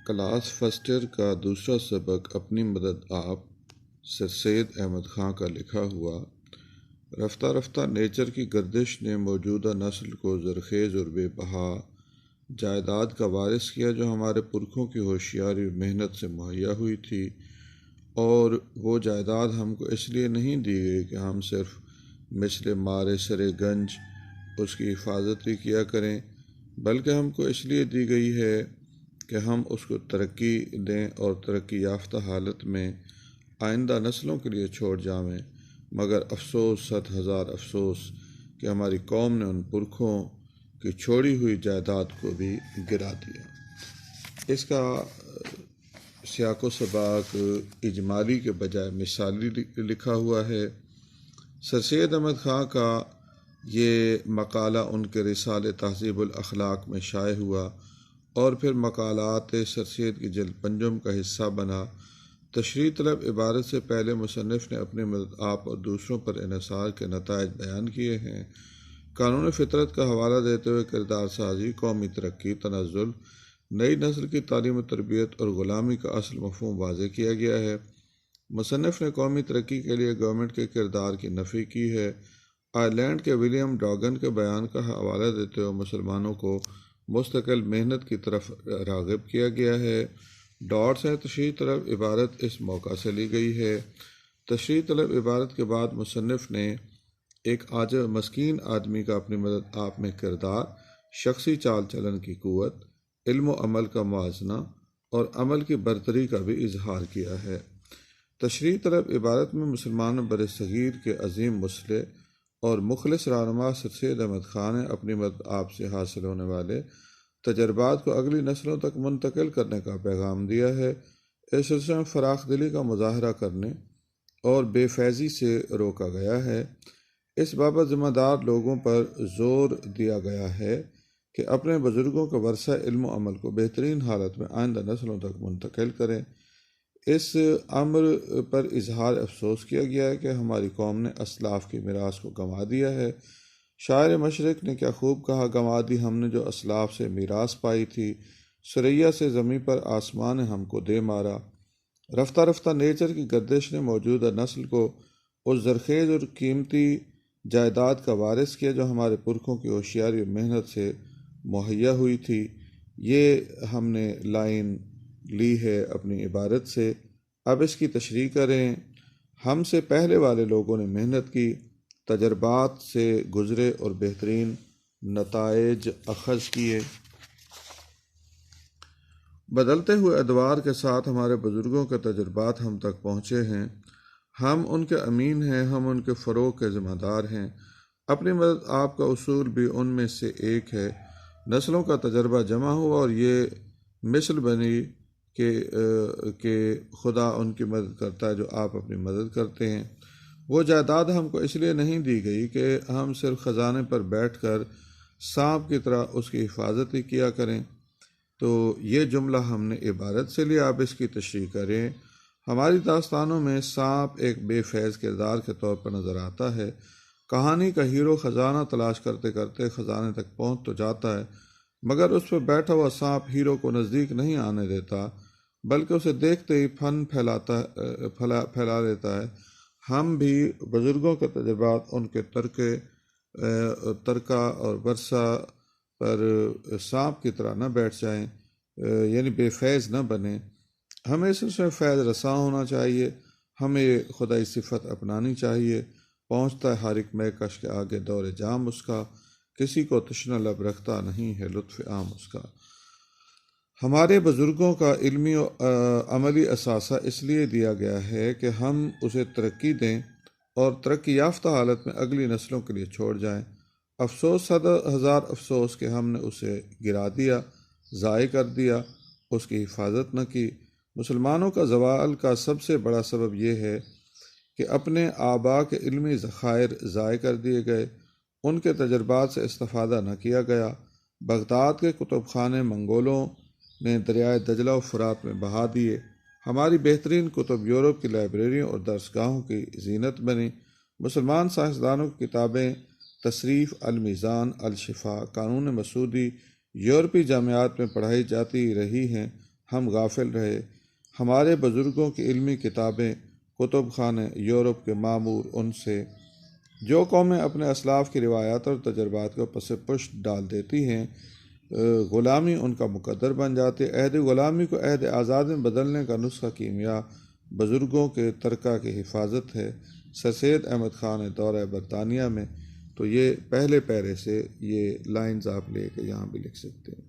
Class first year کا دوسرا سبق اپنی مدد آپ سر سید احمد خان کا لکھا ہوا۔ رفتہ رفتہ نیچر کی گردش نے موجودہ نسل کو زرخیز اور بے بہا جائیداد کا وارث کیا جو ہمارے پرکھوں کی ہوشیاری اور محنت سے مہیا ہوئی تھی، اور وہ جائیداد ہم کو اس لیے نہیں دی گئی کہ ہم صرف مثل مارے سر گنج اس کی حفاظت ہی کیا کریں، بلکہ ہم کو اس لیے دی گئی ہے کہ ہم اس کو ترقی دیں اور ترقی یافتہ حالت میں آئندہ نسلوں کے لیے چھوڑ جائیں۔ مگر افسوس، 100,000 افسوس کہ ہماری قوم نے ان پرکھوں کی چھوڑی ہوئی جائیداد کو بھی گرا دیا۔ اس کا سیاق و سباق اجمالی کے بجائے مثالی لکھا ہوا ہے۔ سر سید احمد خان کا یہ مقالہ ان کے رسالے تہذیب الاخلاق میں شائع ہوا اور پھر مقالات سر سید کی جلد پنجم کا حصہ بنا۔ تشریح طلب عبارت سے پہلے مصنف نے اپنی مدد آپ اور دوسروں پر انحصار کے نتائج بیان کیے ہیں۔ قانون فطرت کا حوالہ دیتے ہوئے کردار سازی، قومی ترقی، تنزل، نئی نسل کی تعلیم و تربیت اور غلامی کا اصل مفہوم واضح کیا گیا ہے۔ مصنف نے قومی ترقی کے لیے گورنمنٹ کے کردار کی نفی کی ہے۔ آئرلینڈ کے ولیم ڈاگن کے بیان کا حوالہ دیتے ہوئے مسلمانوں کو مستقل محنت کی طرف راغب کیا گیا ہے۔ ڈاٹ سے تشریح طلب عبارت اس موقع سے لی گئی ہے۔ تشریح طلب عبارت کے بعد مصنف نے ایک عاجز مسکین آدمی کا اپنی مدد آپ میں کردار، شخصی چال چلن کی قوت، علم و عمل کا موازنہ اور عمل کی برتری کا بھی اظہار کیا ہے۔ تشریح طلب عبارت میں مسلمان بر صغیر کے عظیم مصلح اور مخلص رہنما سر سید احمد خان نے اپنی مدد آپ سے حاصل ہونے والے تجربات کو اگلی نسلوں تک منتقل کرنے کا پیغام دیا ہے۔ اس سلسلے میں فراخ دلی کا مظاہرہ کرنے اور بے فیضی سے روکا گیا ہے۔ اس بابت ذمہ دار لوگوں پر زور دیا گیا ہے کہ اپنے بزرگوں کے ورثہ علم و عمل کو بہترین حالت میں آئندہ نسلوں تک منتقل کریں۔ اس امر پر اظہار افسوس کیا گیا ہے کہ ہماری قوم نے اسلاف کی میراث کو گنوا دیا ہے۔ شاعر مشرق نے کیا خوب کہا، گنوا دی ہم نے جو اسلاف سے میراث پائی تھی، ثریا سے زمیں پر آسمان نے ہم کو دے مارا۔ رفتہ رفتہ نیچر کی گردش نے موجودہ نسل کو اس زرخیز اور قیمتی جائیداد کا وارث کیا جو ہمارے پرکھوں کی ہوشیاری اور محنت سے مہیا ہوئی تھی۔ یہ ہم نے لائن لی ہے اپنی عبارت سے، اب اس کی تشریح کریں۔ ہم سے پہلے والے لوگوں نے محنت کی، تجربات سے گزرے اور بہترین نتائج اخذ کیے۔ بدلتے ہوئے ادوار کے ساتھ ہمارے بزرگوں کے تجربات ہم تک پہنچے ہیں، ہم ان کے امین ہیں، ہم ان کے فروغ کے ذمہ دار ہیں۔ اپنی مدد آپ کا اصول بھی ان میں سے ایک ہے۔ نسلوں کا تجربہ جمع ہوا اور یہ مثل بنی کہ خدا ان کی مدد کرتا ہے جو آپ اپنی مدد کرتے ہیں۔ وہ جائیداد ہم کو اس لیے نہیں دی گئی کہ ہم صرف خزانے پر بیٹھ کر سانپ کی طرح اس کی حفاظت ہی کیا کریں۔ تو یہ جملہ ہم نے عبارت سے لیا، اب اس کی تشریح کریں۔ ہماری داستانوں میں سانپ ایک بے فیض کردار کے طور پر نظر آتا ہے۔ کہانی کا ہیرو خزانہ تلاش کرتے کرتے خزانے تک پہنچ تو جاتا ہے، مگر اس پہ بیٹھا ہوا سانپ ہیرو کو نزدیک نہیں آنے دیتا، بلکہ اسے دیکھتے ہی پھن پھیلا لیتا ہے۔ ہم بھی بزرگوں کے تجربات، ان کے ترکہ اور ورثہ پر سانپ کی طرح نہ بیٹھ جائیں، یعنی بے فیض نہ بنیں۔ ہمیں اس میں فیض رساں ہونا چاہیے، ہمیں خدائی صفت اپنانی چاہیے۔ پہنچتا ہے ہر ایک مہکش کے آگے دور جام اس کا، کسی کو تشنہ لب رکھتا نہیں ہے لطف عام اس کا۔ ہمارے بزرگوں کا علمی و عملی اثاثہ اس لیے دیا گیا ہے کہ ہم اسے ترقی دیں اور ترقی یافتہ حالت میں اگلی نسلوں کے لیے چھوڑ جائیں۔ افسوس، 100,000 افسوس کہ ہم نے اسے گرا دیا، ضائع کر دیا، اس کی حفاظت نہ کی۔ مسلمانوں کا زوال کا سب سے بڑا سبب یہ ہے کہ اپنے آباء کے علمی ذخائر ضائع کر دیے گئے، ان کے تجربات سے استفادہ نہ کیا گیا۔ بغداد کے کتب خانے منگولوں نے دریائے دجلہ و فرات میں بہا دیے۔ ہماری بہترین کتب یورپ کی لائبریریوں اور درسگاہوں کی زینت بنی۔ مسلمان سائنسدانوں کی کتابیں تصریف، المیزان، الشفا، قانون مسودی یورپی جامعات میں پڑھائی جاتی رہی ہیں۔ ہم غافل رہے۔ ہمارے بزرگوں کی علمی کتابیں، کتب خانے یورپ کے معمور ان سے جو قومیں اپنے اسلاف کی روایات اور تجربات کو پس پشت ڈال دیتی ہیں، غلامی ان کا مقدر بن جاتی ہے۔ عہد غلامی کو عہد آزاد میں بدلنے کا نسخہ کیمیا بزرگوں کے ترکہ کی حفاظت ہے۔ سر سید احمد خان دورہ برطانیہ میں، تو یہ پہلے پیرے سے یہ لائنز آپ لے کے یہاں بھی لکھ سکتے ہیں۔